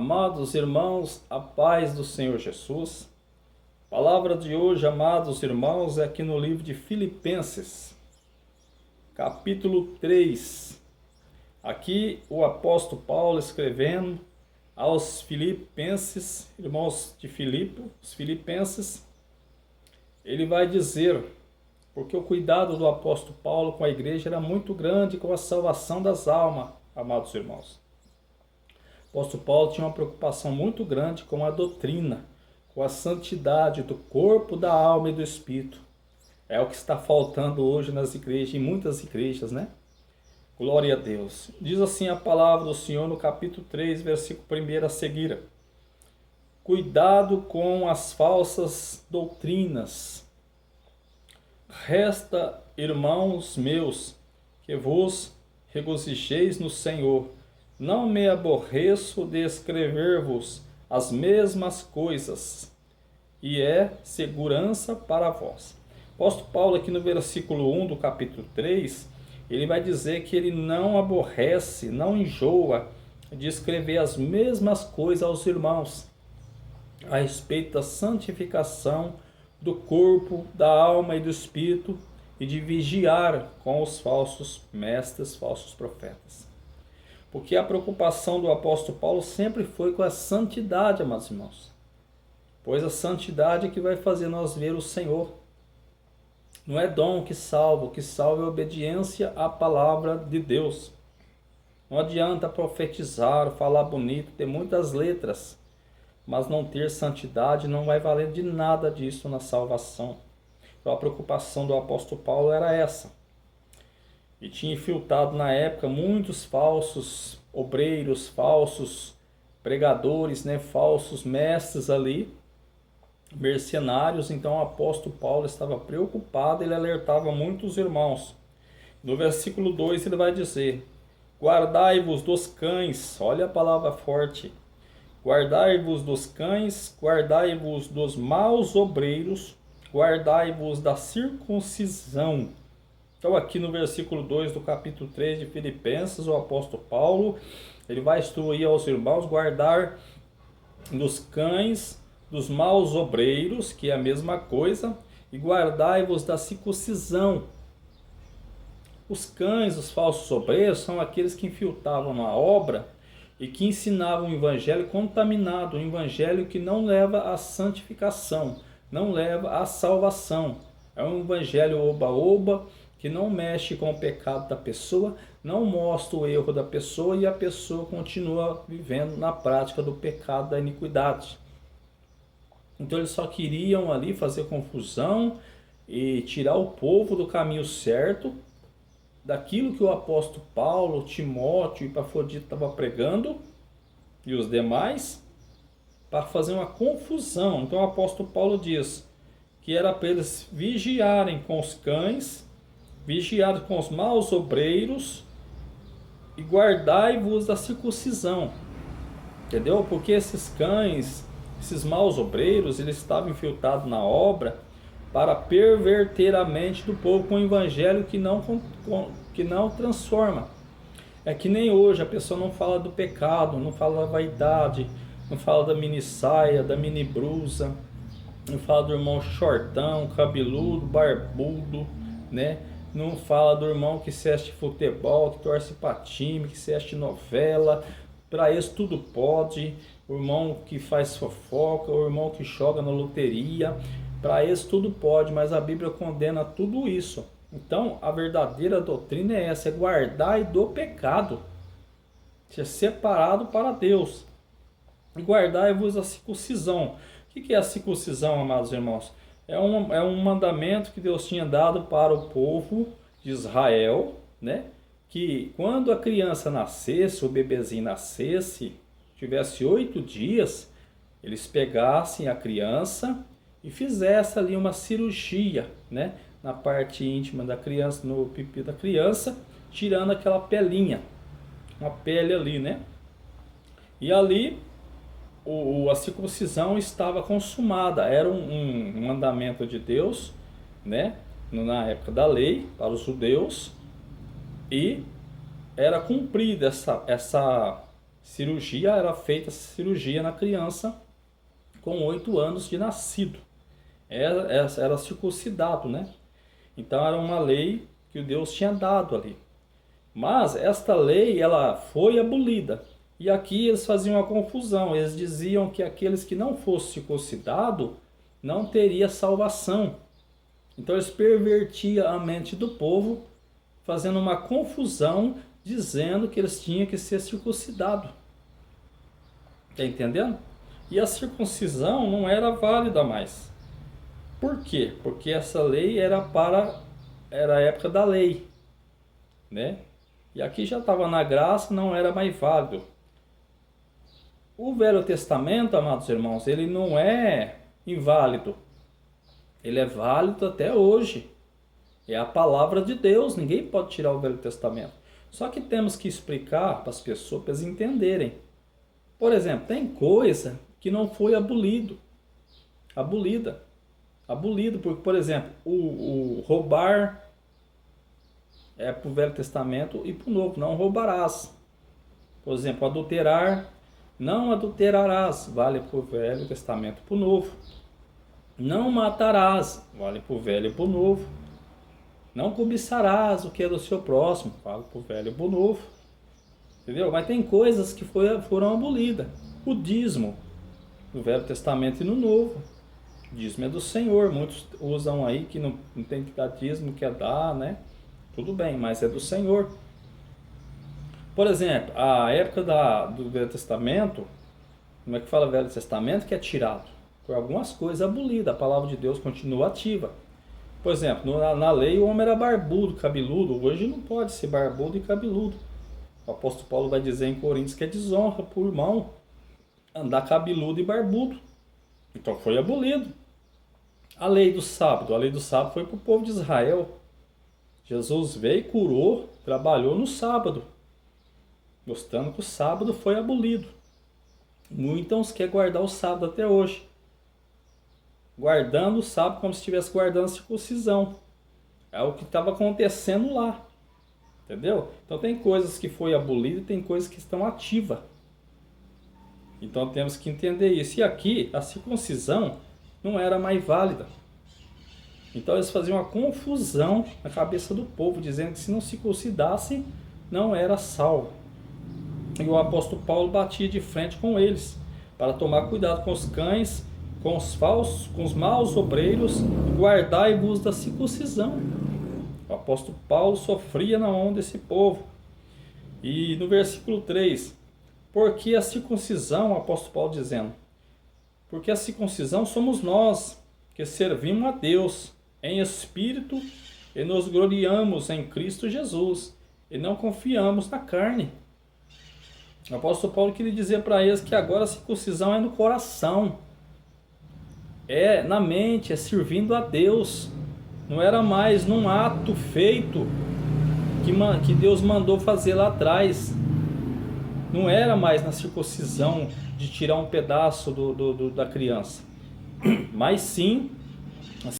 Amados irmãos, a paz do Senhor Jesus. A palavra de hoje, amados irmãos, é aqui no livro de Filipenses, capítulo 3. Aqui o apóstolo Paulo escrevendo aos filipenses, irmãos de Filipe, os filipenses, ele vai dizer, porque o cuidado do apóstolo Paulo com a igreja era muito grande com a salvação das almas, amados irmãos. O apóstolo Paulo tinha uma preocupação muito grande com a doutrina, com a santidade do corpo, da alma e do espírito. É o que está faltando hoje nas igrejas, em muitas igrejas, né? Glória a Deus. Diz assim a palavra do Senhor no capítulo 3, versículo 1 a seguir. Cuidado com as falsas doutrinas. Resta, irmãos meus, que vos regozijeis no Senhor. Não me aborreço de escrever-vos as mesmas coisas, e é segurança para vós. O apóstolo Paulo, aqui no versículo 1 do capítulo 3, ele vai dizer que ele não aborrece, não enjoa de escrever as mesmas coisas aos irmãos, a respeito da santificação do corpo, da alma e do espírito, e de vigiar com os falsos mestres, falsos profetas. Porque a preocupação do apóstolo Paulo sempre foi com a santidade, amados irmãos. Pois a santidade é que vai fazer nós ver o Senhor. Não é dom que salva, o que salva é a obediência à palavra de Deus. Não adianta profetizar, falar bonito, ter muitas letras, mas não ter santidade não vai valer de nada disso na salvação. Então a preocupação do apóstolo Paulo era essa. E tinha infiltrado na época muitos falsos obreiros, falsos pregadores, né, falsos mestres ali, mercenários. Então o apóstolo Paulo estava preocupado, ele alertava muitos irmãos. No versículo 2 ele vai dizer: guardai-vos dos cães, olha a palavra forte, guardai-vos dos cães, guardai-vos dos maus obreiros, guardai-vos da circuncisão. Então aqui no versículo 2 do capítulo 3 de Filipenses, o apóstolo Paulo, ele vai instruir aos irmãos guardar dos cães, dos maus obreiros, que é a mesma coisa, e guardai-vos da circuncisão. Os cães, os falsos obreiros, são aqueles que infiltravam na obra e que ensinavam um evangelho contaminado, um evangelho que não leva à santificação, não leva à salvação. É um evangelho oba-oba, que não mexe com o pecado da pessoa, não mostra o erro da pessoa e a pessoa continua vivendo na prática do pecado, da iniquidade. Então eles só queriam ali fazer confusão e tirar o povo do caminho certo, daquilo que o apóstolo Paulo, Timóteo e Epafrodito estavam pregando, e os demais, para fazer uma confusão. Então o apóstolo Paulo diz que era para eles vigiarem com os cães, vigiai com os maus obreiros e guardai-vos da circuncisão. Entendeu? Porque esses cães, esses maus obreiros, eles estavam infiltrados na obra para perverter a mente do povo com um evangelho que não transforma. É que nem hoje, a pessoa não fala do pecado, não fala da vaidade, não fala da mini saia, da mini blusa, não fala do irmão shortão, cabeludo, barbudo, né? Não fala do irmão que assiste futebol, que torce para time, que assiste novela. Para isso tudo pode. O irmão que faz fofoca, o irmão que joga na loteria. Para isso tudo pode, mas a Bíblia condena tudo isso. Então a verdadeira doutrina é essa: é guardar do pecado, ser separado para Deus. E guardai-vos a circuncisão. O que é a circuncisão, amados irmãos? É um mandamento que Deus tinha dado para o povo de Israel, né? Que quando a criança nascesse, o bebezinho nascesse, tivesse 8 dias, eles pegassem a criança e fizessem ali uma cirurgia, né? Na parte íntima da criança, no pipi da criança, tirando aquela pelinha, uma pele ali, né? E ali a circuncisão estava consumada, era um mandamento de Deus, né? Na época da lei, para os judeus, e era cumprida essa cirurgia, era feita cirurgia na criança com 8 anos de nascido. Era circuncidado, né? Então era uma lei que Deus tinha dado ali. Mas esta lei, ela foi abolida. E aqui eles faziam uma confusão. Eles diziam que aqueles que não fossem circuncidados não teria salvação. Então eles pervertiam a mente do povo, fazendo uma confusão, dizendo que eles tinham que ser circuncidados. Está entendendo? E a circuncisão não era válida mais. Por quê? Porque essa lei era a época da lei, né? E aqui já estava na graça, não era mais válido. O Velho Testamento, amados irmãos, ele não é inválido. Ele é válido até hoje. É a palavra de Deus, ninguém pode tirar o Velho Testamento. Só que temos que explicar para as pessoas, para eles entenderem. Por exemplo, tem coisa que não foi abolida, porque, por exemplo, o roubar é para o Velho Testamento e para o Novo, não roubarás. Por exemplo, adulterar, não adulterarás, vale para o Velho Testamento e para o Novo. Não matarás, vale para o Velho e para o Novo. Não cobiçarás o que é do seu próximo, vale para o Velho e para o Novo. Entendeu? Mas tem coisas que foram abolidas. O dízimo, no Velho Testamento e no Novo. O dízimo é do Senhor. Muitos usam aí que não tem que dar dízimo, quer dar, né? Tudo bem, mas é do Senhor. Por exemplo, a época do Velho Testamento, como é que fala Velho Testamento? Que é tirado. Por algumas coisas abolidas. A palavra de Deus continua ativa. Por exemplo, na lei o homem era barbudo, cabeludo. Hoje não pode ser barbudo e cabeludo. O apóstolo Paulo vai dizer em Coríntios que é desonra para o irmão andar cabeludo e barbudo. Então foi abolido. A lei do sábado foi para o povo de Israel. Jesus veio, curou, trabalhou no sábado, mostrando que o sábado foi abolido. Muitos querem guardar o sábado até hoje, guardando o sábado como se estivesse guardando a circuncisão. É o que estava acontecendo lá. Entendeu? Então tem coisas que foi abolidas e tem coisas que estão ativas. Então temos que entender isso. E aqui a circuncisão não era mais válida. Então eles faziam uma confusão na cabeça do povo, dizendo que se não circuncidasse, não era salvo. E o apóstolo Paulo batia de frente com eles, para tomar cuidado com os cães, com os falsos, com os maus obreiros, guardai-vos da circuncisão. O apóstolo Paulo sofria na mão desse povo. E no versículo 3, porque a circuncisão, o apóstolo Paulo dizendo, porque a circuncisão somos nós, que servimos a Deus em espírito e nos gloriamos em Cristo Jesus, e não confiamos na carne. O apóstolo Paulo queria dizer para eles que agora a circuncisão é no coração, é na mente, é servindo a Deus. Não era mais num ato feito que Deus mandou fazer lá atrás. Não era mais na circuncisão de tirar um pedaço da criança, mas sim